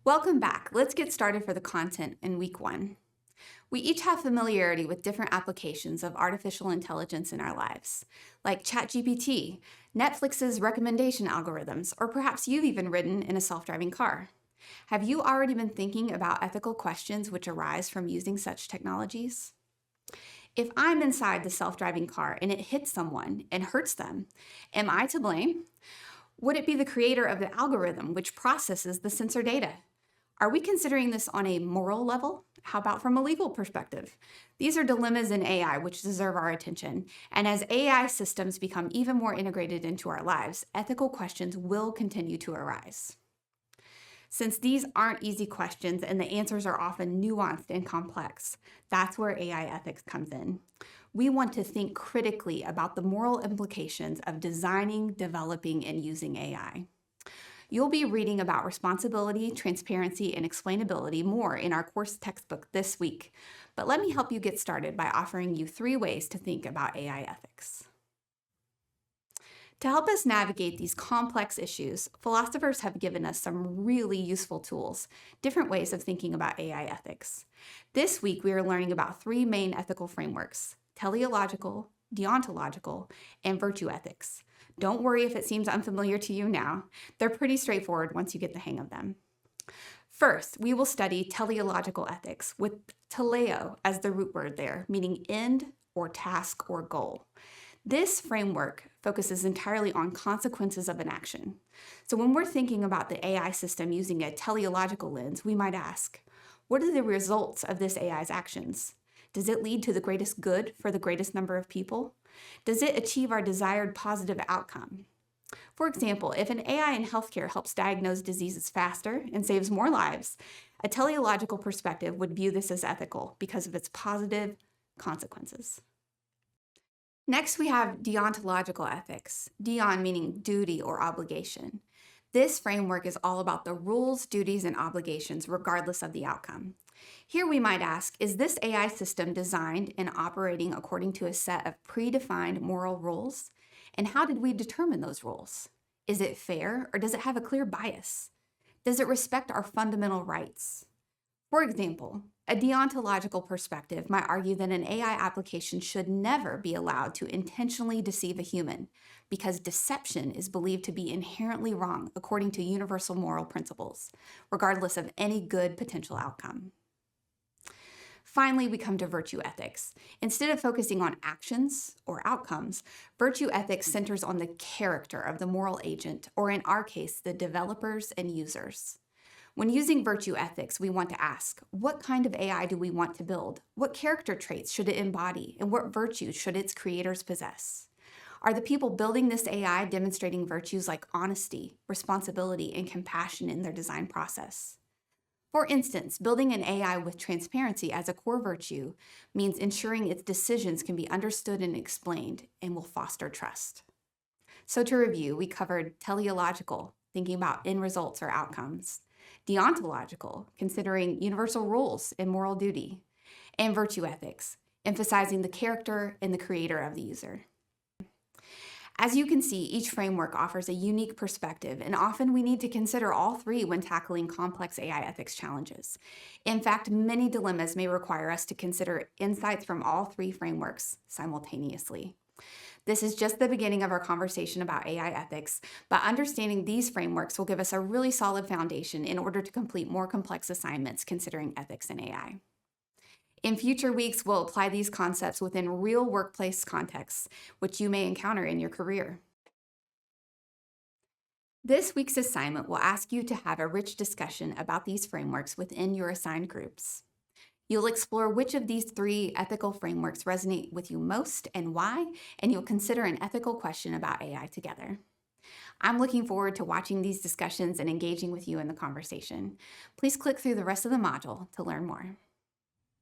Welcome back. Let's get started for the content in week 1. We each have familiarity with different applications of artificial intelligence in our lives, like ChatGPT, Netflix's recommendation algorithms, or perhaps you've even ridden in a self-driving car. Have you already been thinking about ethical questions which arise from using such technologies? If I'm inside the self-driving car and it hits someone and hurts them, am I to blame? Would it be the creator of the algorithm which processes the sensor data? Are we considering this on a moral level? How about from a legal perspective? These are dilemmas in AI which deserve our attention. And as AI systems become even more integrated into our lives, ethical questions will continue to arise. Since these aren't easy questions and the answers are often nuanced and complex, that's where AI ethics comes in. We want to think critically about the moral implications of designing, developing, and using AI. You'll be reading about responsibility, transparency, and explainability more in our course textbook this week, but let me help you get started by offering you 3 ways to think about AI ethics. To help us navigate these complex issues, philosophers have given us some really useful tools, different ways of thinking about AI ethics. This week, we are learning about 3 main ethical frameworks: teleological, deontological, and virtue ethics. Don't worry if it seems unfamiliar to you now. They're pretty straightforward once you get the hang of them. First, we will study teleological ethics with teleo as the root word there, meaning end or task or goal. This framework focuses entirely on consequences of an action. So when we're thinking about the AI system using a teleological lens, we might ask, what are the results of this AI's actions? Does it lead to the greatest good for the greatest number of people? Does it achieve our desired positive outcome? For example, if an AI in healthcare helps diagnose diseases faster and saves more lives, a teleological perspective would view this as ethical because of its positive consequences. Next, we have deontological ethics, deon meaning duty or obligation. This framework is all about the rules, duties, and obligations regardless of the outcome. Here we might ask, is this AI system designed and operating according to a set of predefined moral rules? And how did we determine those rules? Is it fair or does it have a clear bias? Does it respect our fundamental rights? For example, a deontological perspective might argue that an AI application should never be allowed to intentionally deceive a human because deception is believed to be inherently wrong according to universal moral principles, regardless of any good potential outcome. Finally, we come to virtue ethics. Instead of focusing on actions or outcomes, virtue ethics centers on the character of the moral agent, or in our case, the developers and users. When using virtue ethics, we want to ask, what kind of AI do we want to build? What character traits should it embody? And what virtues should its creators possess? Are the people building this AI demonstrating virtues like honesty, responsibility, and compassion in their design process? For instance, building an AI with transparency as a core virtue means ensuring its decisions can be understood and explained and will foster trust. So to review, we covered teleological, thinking about end results or outcomes; deontological, considering universal rules and moral duty; and virtue ethics, emphasizing the character and the creator of the user. As you can see, each framework offers a unique perspective, and often we need to consider all 3 when tackling complex AI ethics challenges. In fact, many dilemmas may require us to consider insights from all 3 frameworks simultaneously. This is just the beginning of our conversation about AI ethics, but understanding these frameworks will give us a really solid foundation in order to complete more complex assignments considering ethics in AI. In future weeks, we'll apply these concepts within real workplace contexts, which you may encounter in your career. This week's assignment will ask you to have a rich discussion about these frameworks within your assigned groups. You'll explore which of these 3 ethical frameworks resonate with you most and why, and you'll consider an ethical question about AI together. I'm looking forward to watching these discussions and engaging with you in the conversation. Please click through the rest of the module to learn more.